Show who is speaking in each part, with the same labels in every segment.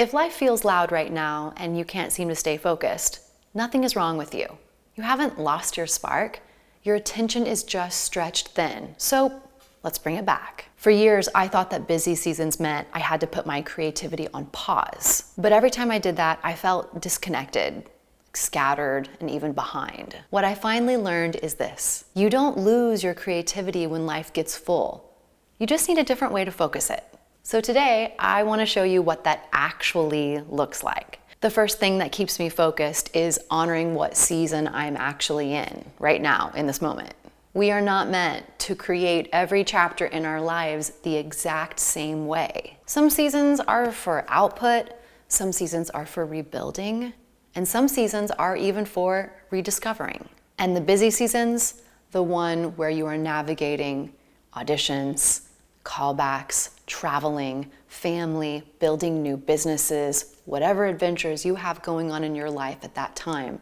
Speaker 1: If life feels loud right now and you can't seem to stay focused, nothing is wrong with you. You haven't lost your spark. Your attention is just stretched thin. So let's bring it back. For years, I thought that busy seasons meant I had to put my creativity on pause. But every time I did that, I felt disconnected, scattered, and even behind. What I finally learned is this: you don't lose your creativity when life gets full. You just need a different way to focus it. So today, I want to show you what that actually looks like. The first thing that keeps me focused is honoring what season I'm actually in right now, in this moment. We are not meant to create every chapter in our lives the exact same way. Some seasons are for output, some seasons are for rebuilding, and some seasons are even for rediscovering. And the busy seasons, the one where you are navigating auditions, callbacks, traveling, family, building new businesses, whatever adventures you have going on in your life at that time,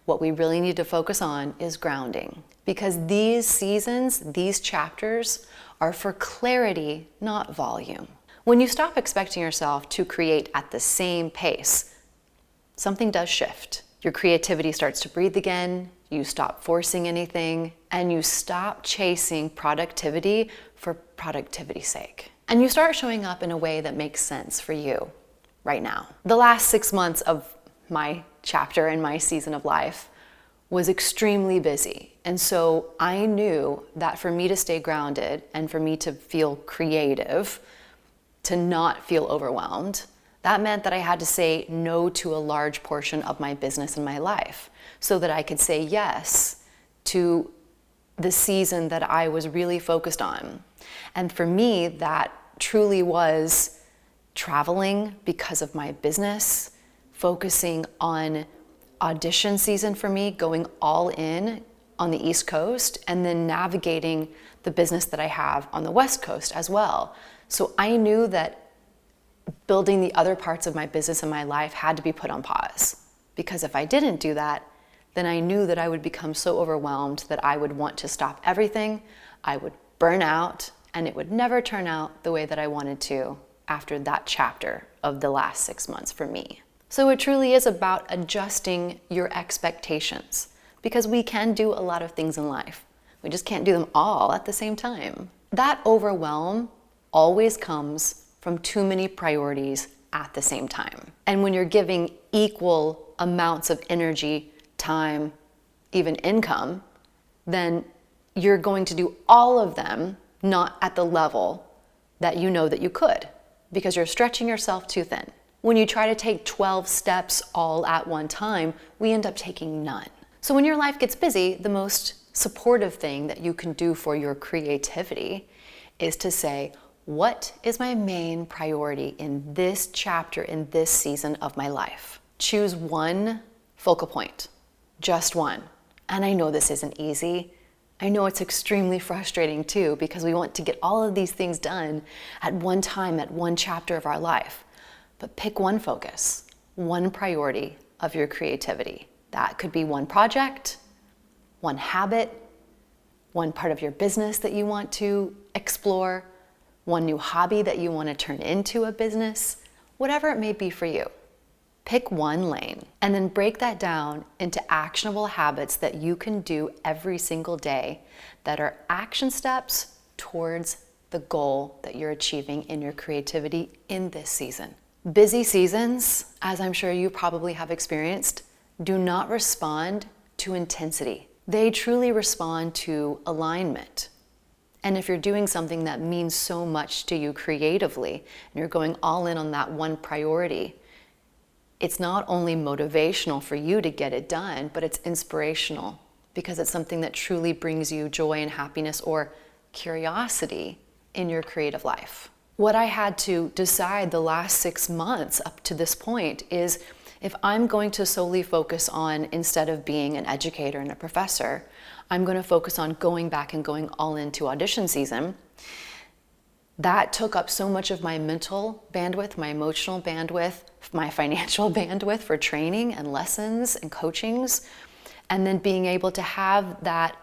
Speaker 1: what we really need to focus on is grounding. Because these seasons, these chapters, are for clarity, not volume. When you stop expecting yourself to create at the same pace, something does shift. Your creativity starts to breathe again, you stop forcing anything, and you stop chasing productivity for productivity's sake. And you start showing up in a way that makes sense for you right now. The last 6 months of my chapter in my season of life was extremely busy. And so I knew that for me to stay grounded and for me to feel creative, to not feel overwhelmed, that meant that I had to say no to a large portion of my business and my life so that I could say yes to the season that I was really focused on. And for me, that truly was traveling because of my business, focusing on audition season for me, going all in on the East Coast, and then navigating the business that I have on the West Coast as well. So I knew that building the other parts of my business and my life had to be put on pause. Because if I didn't do that, then I knew that I would become so overwhelmed that I would want to stop everything, I would burn out, and it would never turn out the way that I wanted to after that chapter of the last 6 months for me. So it truly is about adjusting your expectations, because we can do a lot of things in life. We just can't do them all at the same time. That overwhelm always comes from too many priorities at the same time. And when you're giving equal amounts of energy, time, even income, then you're going to do all of them not at the level that you know that you could, because you're stretching yourself too thin. When you try to take 12 steps all at one time, we end up taking none. So when your life gets busy, the most supportive thing that you can do for your creativity is to say, what is my main priority in this chapter, in this season of my life? Choose one focal point, just one. And I know this isn't easy. I know it's extremely frustrating too, because we want to get all of these things done at one time, at one chapter of our life. But pick one focus, one priority of your creativity. That could be one project, one habit, one part of your business that you want to explore, one new hobby that you want to turn into a business, whatever it may be for you. Pick one lane and then break that down into actionable habits that you can do every single day that are action steps towards the goal that you're achieving in your creativity in this season. Busy seasons, as I'm sure you probably have experienced, do not respond to intensity. They truly respond to alignment. And if you're doing something that means so much to you creatively, and you're going all in on that one priority, it's not only motivational for you to get it done, but it's inspirational because it's something that truly brings you joy and happiness or curiosity in your creative life. What I had to decide the last 6 months up to this point is, if I'm going to solely focus on, instead of being an educator and a professor, I'm going to focus on going back and going all into audition season. That took up so much of my mental bandwidth, my emotional bandwidth, my financial bandwidth for training and lessons and coachings. And then being able to have that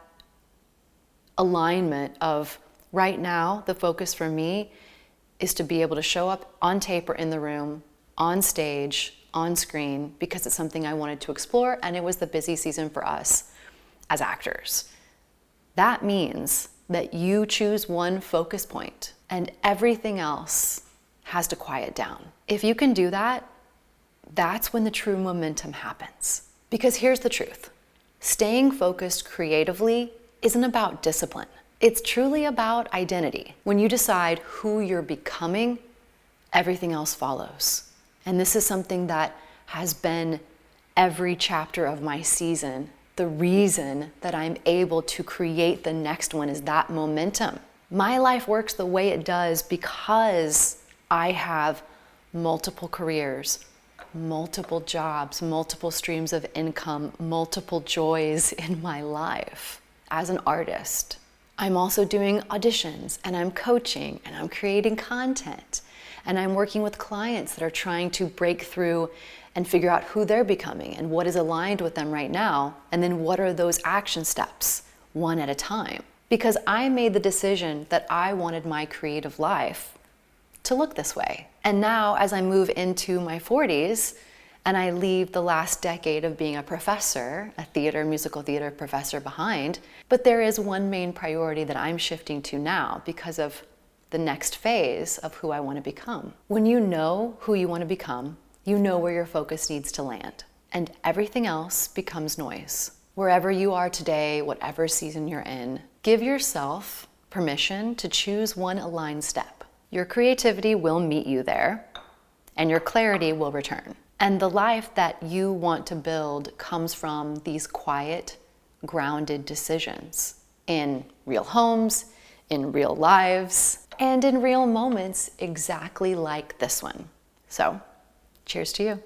Speaker 1: alignment of, right now, the focus for me is to be able to show up on tape or in the room on stage, on screen, because it's something I wanted to explore, and it was the busy season for us as actors. That means that you choose one focus point and everything else has to quiet down. If you can do that, that's when the true momentum happens. Because here's the truth. Staying focused creatively isn't about discipline. It's truly about identity. When you decide who you're becoming, everything else follows. And this is something that has been every chapter of my season. The reason that I'm able to create the next one is that momentum. My life works the way it does because I have multiple careers, multiple jobs, multiple streams of income, multiple joys in my life. As an artist, I'm also doing auditions, and I'm coaching, and I'm creating content, and I'm working with clients that are trying to break through and figure out who they're becoming and what is aligned with them right now, and then what are those action steps, one at a time. Because I made the decision that I wanted my creative life to look this way. And now, as I move into my 40s, and I leave the last decade of being a professor, a musical theater professor behind, but there is one main priority that I'm shifting to now because of the next phase of who I want to become. When you know who you want to become, you know where your focus needs to land, and everything else becomes noise. Wherever you are today, whatever season you're in, give yourself permission to choose one aligned step. Your creativity will meet you there, and your clarity will return. And the life that you want to build comes from these quiet, grounded decisions in real homes, in real lives, and in real moments exactly like this one. So, cheers to you.